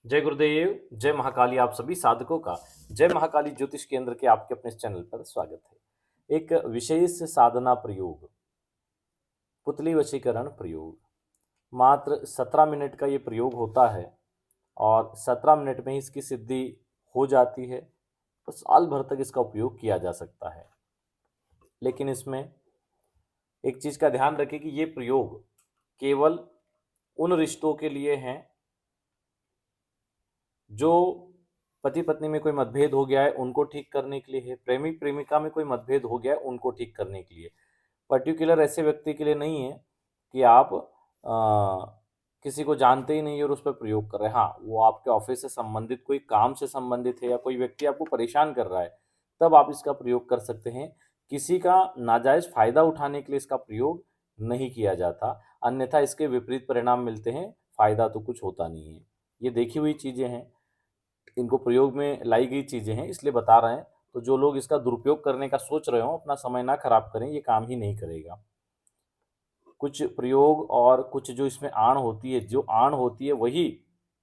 जय गुरुदेव, जय महाकाली। आप सभी साधकों का जय महाकाली ज्योतिष केंद्र के आपके अपने इस चैनल पर स्वागत है। एक विशेष साधना प्रयोग, पुतली वशीकरण प्रयोग। मात्र 17 मिनट का ये प्रयोग होता है और 17 मिनट में ही इसकी सिद्धि हो जाती है। तो साल भर तक इसका उपयोग किया जा सकता है। लेकिन इसमें एक चीज़ का ध्यान रखें कि ये प्रयोग केवल उन रिश्तों के लिए हैं जो पति पत्नी में कोई मतभेद हो गया है उनको ठीक करने के लिए है, प्रेमी प्रेमिका में कोई मतभेद हो गया है उनको ठीक करने के लिए। पर्टिकुलर ऐसे व्यक्ति के लिए नहीं है कि आप किसी को जानते ही नहीं और उस पर प्रयोग कर रहे हैं। हाँ, वो आपके ऑफिस से संबंधित कोई काम से संबंधित है या कोई व्यक्ति आपको परेशान कर रहा है, तब आप इसका प्रयोग कर सकते हैं। किसी का नाजायज फायदा उठाने के लिए इसका प्रयोग नहीं किया जाता, अन्यथा इसके विपरीत परिणाम मिलते हैं, फायदा तो कुछ होता नहीं है। ये देखी हुई चीजें हैं, इनको प्रयोग में लाई गई चीजें हैं, इसलिए बता रहे हैं। तो जो लोग इसका दुरुपयोग करने का सोच रहे हो, अपना समय ना खराब करें, ये काम ही नहीं करेगा। कुछ प्रयोग और कुछ जो इसमें आण होती है, जो आण होती है वही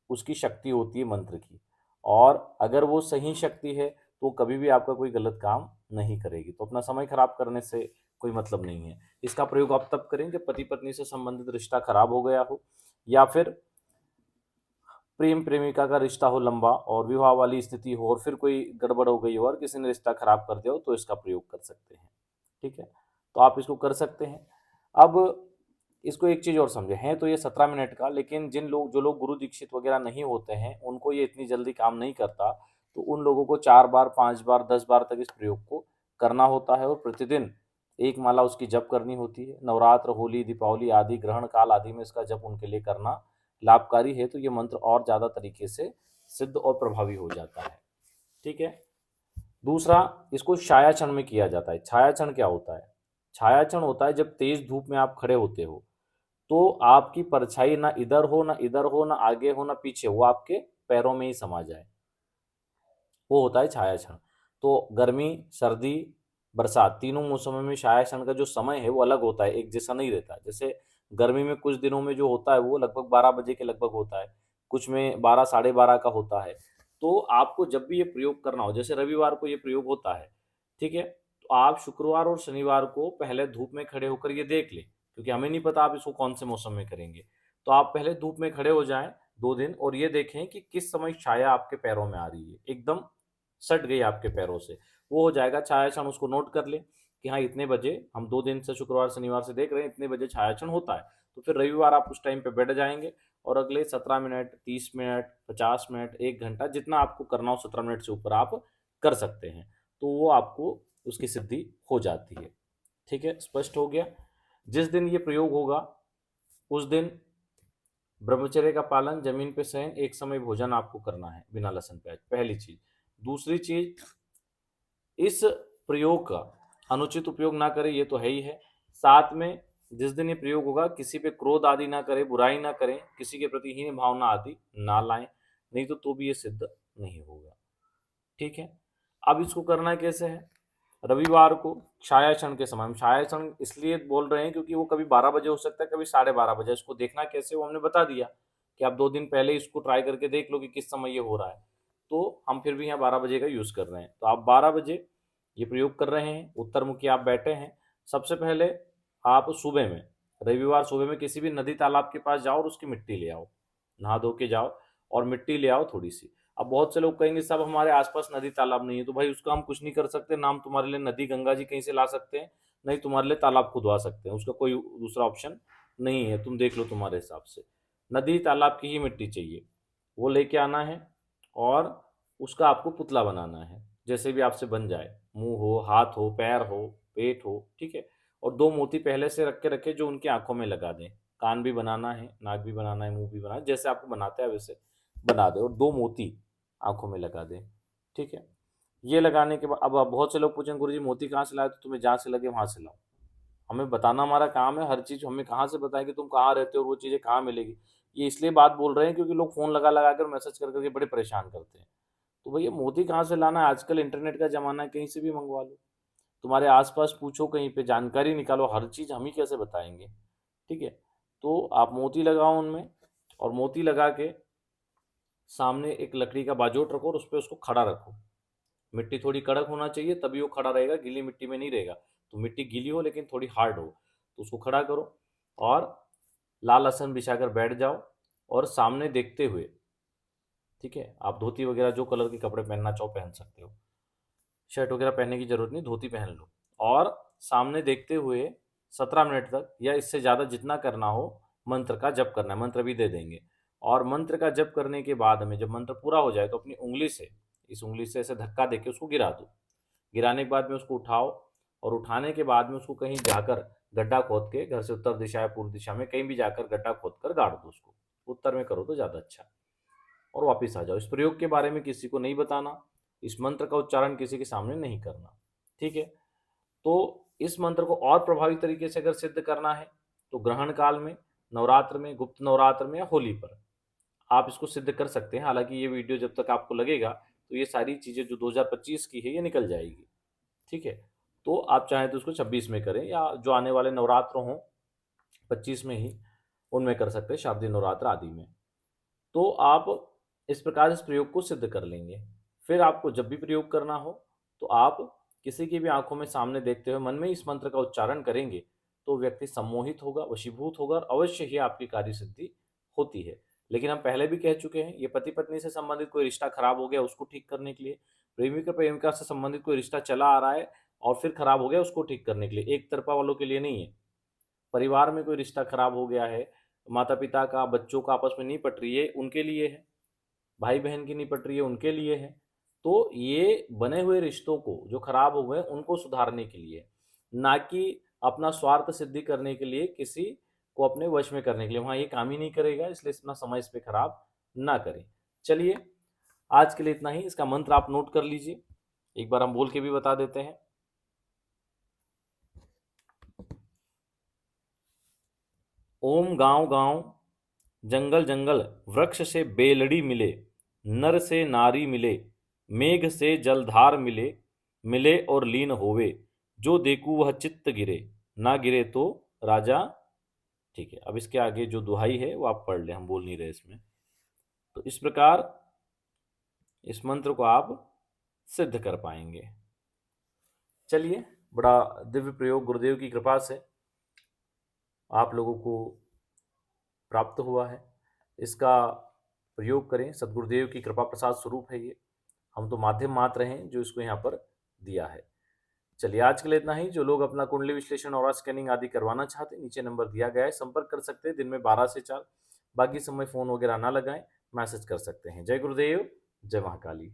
उसकी शक्ति होती है मंत्र की, और अगर वो सही शक्ति है तो कभी भी आपका कोई गलत काम नहीं करेगी। तो अपना समय खराब करने से कोई मतलब नहीं है। इसका प्रयोग आप तब करें जब पति पत्नी से संबंधित रिश्ता खराब हो गया हो, या फिर प्रेम प्रेमिका का रिश्ता हो लंबा और विवाह वाली स्थिति हो और फिर कोई गड़बड़ हो गई हो और किसी ने रिश्ता खराब कर दिया हो, तो इसका प्रयोग कर सकते हैं। ठीक है, तो आप इसको कर सकते हैं। अब इसको एक चीज़ और समझे, हैं तो ये 17 मिनट का, लेकिन जो लोग गुरु दीक्षित वगैरह नहीं होते हैं उनको ये इतनी जल्दी काम नहीं करता। तो उन लोगों को 4 बार 5 बार 10 बार तक इस प्रयोग को करना होता है और प्रतिदिन एक माला उसकी जप करनी होती है। नवरात्र, होली, दीपावली आदि ग्रहण काल आदि में इसका जप उनके लिए करना लाभकारी है, तो ये मंत्र और ज़्यादा तरीके से सिद्ध और प्रभावी हो जाता है। ठीक है। दूसरा, इसको छायाक्षण में किया जाता है। छायाक्षण क्या होता है? छायाक्षण होता है जब तेज धूप में आप खड़े होते हो तो आपकी परछाई ना इधर हो ना इधर हो, ना आगे हो ना पीछे, वो आपके पैरों में ही समा जाए, वो होता है छायाक्षण। तो गर्मी, सर्दी, बरसात तीनों मौसमों में छायाक्षण का जो समय है वो अलग होता है, एक जैसा नहीं रहता। जैसे गर्मी में कुछ दिनों में जो होता है वो लगभग 12 बजे के लगभग होता है, कुछ में 12 साढ़े 12 का होता है। तो आपको जब भी ये प्रयोग करना हो, जैसे रविवार को ये प्रयोग होता है, ठीक है, तो आप शुक्रवार और शनिवार को पहले धूप में खड़े होकर ये देख लें, क्योंकि हमें नहीं पता आप इसको कौन से मौसम में करेंगे। तो आप पहले धूप में खड़े हो जाएं 2 दिन और ये देखें कि किस समय छाया आपके पैरों में आ रही है, एकदम सट गई आपके पैरों से, वो हो जाएगा छायाक्षण। उसको नोट कर ले कि हाँ इतने बजे, हम 2 दिन से शुक्रवार शनिवार से देख रहे हैं, इतने बजे छायाक्षण होता है। तो फिर रविवार आप उस टाइम पे बैठ जाएंगे और अगले 17 मिनट, 30 मिनट, 50 मिनट, 1 घंटा, जितना आपको करना हो 17 मिनट से ऊपर आप कर सकते हैं। तो वो आपको उसकी सिद्धि हो जाती है। ठीक है, स्पष्ट हो गया। जिस दिन ये प्रयोग होगा उस दिन ब्रह्मचर्य का पालन, जमीन पे शयन, एक समय भोजन आपको करना है बिना लहसुन प्याज, पहली चीज। दूसरी चीज, इस प्रयोग का अनुचित उपयोग ना करें, ये तो है ही है। साथ में जिस दिन ये प्रयोग होगा किसी पे क्रोध आदि ना करें, बुराई ना करें, किसी के प्रति हीन भावना आदि ना लाएं, नहीं तो भी ये सिद्ध नहीं होगा। ठीक है। अब इसको करना कैसे है? रविवार को छायाक्षण के समय, हम छायाक्षण इसलिए बोल रहे हैं क्योंकि वो कभी 12 बजे हो सकता है, कभी साढ़े 12 बजे। इसको देखना कैसे, वो हमने बता दिया कि आप 2 दिन पहले इसको ट्राई करके देख लो कि किस समय ये हो रहा है। तो हम फिर भी यहाँ 12 बजे का यूज कर रहे हैं, तो आप 12 बजे ये प्रयोग कर रहे हैं, उत्तरमुखी आप बैठे हैं। सबसे पहले आप सुबह में, रविवार सुबह में किसी भी नदी तालाब के पास जाओ और उसकी मिट्टी ले आओ, नहा धो के जाओ और मिट्टी ले आओ थोड़ी सी। अब बहुत से लोग कहेंगे साहब हमारे आसपास नदी तालाब नहीं है, तो भाई उसका हम कुछ नहीं कर सकते, नाम तुम्हारे लिए नदी गंगा जी कहीं से ला सकते हैं, नहीं तुम्हारे लिए तालाब खुदवा सकते हैं, उसका कोई दूसरा ऑप्शन नहीं है, तुम देख लो तुम्हारे हिसाब से। नदी तालाब की ही मिट्टी चाहिए, वो लेके आना है और उसका आपको पुतला बनाना है, जैसे भी आपसे बन जाए, मुंह हो, हाथ हो, पैर हो, पेट हो, ठीक है। और 2 मोती पहले से रख के रखे जो उनकी आंखों में लगा दें, कान भी बनाना है, नाक भी बनाना है, मुंह भी बनाना है, जैसे आपको बनाते हैं वैसे बना दे और 2 मोती आंखों में लगा दें। ठीक है। ये लगाने के बाद अब बहुत से लोग पूछेंगे गुरुजी मोती कहाँ से लाए, तो तुम्हें जहाँ से लगे वहां से लाओ, हमें बताना हमारा काम है। हर चीज हमें कहाँ से बताएं कि तुम कहाँ रहते हो और वो चीजें कहाँ मिलेगी। ये इसलिए बात बोल रहे हैं क्योंकि लोग फोन लगा लगा कर मैसेज कर करके बड़े परेशान करते हैं। तो भैया मोती कहाँ से लाना है, आजकल इंटरनेट का जमाना है, कहीं से भी मंगवा लो, तुम्हारे आसपास पूछो, कहीं पे जानकारी निकालो, हर चीज हम ही कैसे बताएंगे। ठीक है। तो आप मोती लगाओ उनमें, और मोती लगा के सामने एक लकड़ी का बाजोट रखो और उस पर उसको खड़ा रखो। मिट्टी थोड़ी कड़क होना चाहिए तभी वो खड़ा रहेगा, गीली मिट्टी में नहीं रहेगा। तो मिट्टी गीली हो लेकिन थोड़ी हार्ड हो, तो उसको खड़ा करो और लाल आसन बिछाकर बैठ जाओ और सामने देखते हुए, ठीक है, आप धोती वगैरह जो कलर के कपड़े पहनना चाहो पहन सकते हो, शर्ट वगैरह पहनने की जरूरत नहीं, धोती पहन लो। और सामने देखते हुए 17 मिनट तक या इससे ज़्यादा जितना करना हो मंत्र का जप करना है, मंत्र भी दे देंगे। और मंत्र का जप करने के बाद में जब मंत्र पूरा हो जाए तो अपनी उंगली से, इस उंगली से ऐसे धक्का देके उसको गिरा दो। गिराने के बाद में उसको उठाओ और उठाने के बाद में उसको कहीं जाकर गड्ढा खोद के, घर से उत्तर दिशा या पूर्व दिशा में कहीं भी जाकर गड्ढा खोद कर गाड़ दो उसको। उत्तर में करो तो ज़्यादा अच्छा। और वापस आ जाओ। इस प्रयोग के बारे में किसी को नहीं बताना, इस मंत्र का उच्चारण किसी के सामने नहीं करना, ठीक है। तो इस मंत्र को और प्रभावी तरीके से अगर सिद्ध करना है तो ग्रहण काल में, नवरात्र में, गुप्त नवरात्र में या होली पर आप इसको सिद्ध कर सकते हैं। हालांकि ये वीडियो जब तक आपको लगेगा तो ये सारी चीज़ें जो 2025 की है ये निकल जाएगी, ठीक है। तो आप चाहें तो उसको 26 में करें या जो आने वाले नवरात्र हों 25 में ही, उनमें कर सकते हैं, शारदीय नवरात्र आदि में। तो आप इस प्रकार इस प्रयोग को सिद्ध कर लेंगे। फिर आपको जब भी प्रयोग करना हो तो आप किसी की भी आंखों में सामने देखते हुए मन में इस मंत्र का उच्चारण करेंगे तो व्यक्ति सम्मोहित होगा, वशीभूत होगा और अवश्य ही आपकी कार्य सिद्धि होती है। लेकिन हम पहले भी कह चुके हैं, ये पति पत्नी से संबंधित कोई रिश्ता खराब हो गया उसको ठीक करने के लिए, प्रेमिका प्रेमिका से संबंधित कोई रिश्ता चला आ रहा है और फिर खराब हो गया उसको ठीक करने के लिए, एक तरफा वालों के लिए नहीं है। परिवार में कोई रिश्ता खराब हो गया है, माता पिता का बच्चों का आपस में नहीं पट रही है, उनके लिए है। भाई बहन की नहीं पट रही है, उनके लिए है। तो ये बने हुए रिश्तों को जो खराब हो गए उनको सुधारने के लिए, ना कि अपना स्वार्थ सिद्धि करने के लिए, किसी को अपने वश में करने के लिए। वहाँ ये काम ही नहीं करेगा, इसलिए अपना समय इस पे खराब ना करें। चलिए, आज के लिए इतना ही। इसका मंत्र आप नोट कर लीजिए, एक बार हम बोल के भी बता देते हैं। ओम गांव गांव, जंगल जंगल, वृक्ष से बेलड़ी मिले, नर से नारी मिले, मेघ से जलधार मिले, मिले और लीन होवे, जो देखू वह चित्त गिरे, ना गिरे तो राजा। ठीक है, अब इसके आगे जो दुहाई है वो आप पढ़ लें, हम बोल नहीं रहे इसमें। तो इस प्रकार इस मंत्र को आप सिद्ध कर पाएंगे। चलिए, बड़ा दिव्य प्रयोग गुरुदेव की कृपा से आप लोगों को प्राप्त हुआ है। इसका प्रयोग करें, सदगुरुदेव की कृपा प्रसाद स्वरूप है ये, हम तो माध्यम मात्र हैं जो इसको यहाँ पर दिया है। चलिए, आज के लिए इतना ही। जो लोग अपना कुंडली विश्लेषण और स्कैनिंग आदि करवाना चाहते हैं, नीचे नंबर दिया गया है, संपर्क कर सकते हैं दिन में 12 से 4। बाकी समय फ़ोन वगैरह ना लगाएं, मैसेज कर सकते हैं। जय गुरुदेव, जय महाकाली।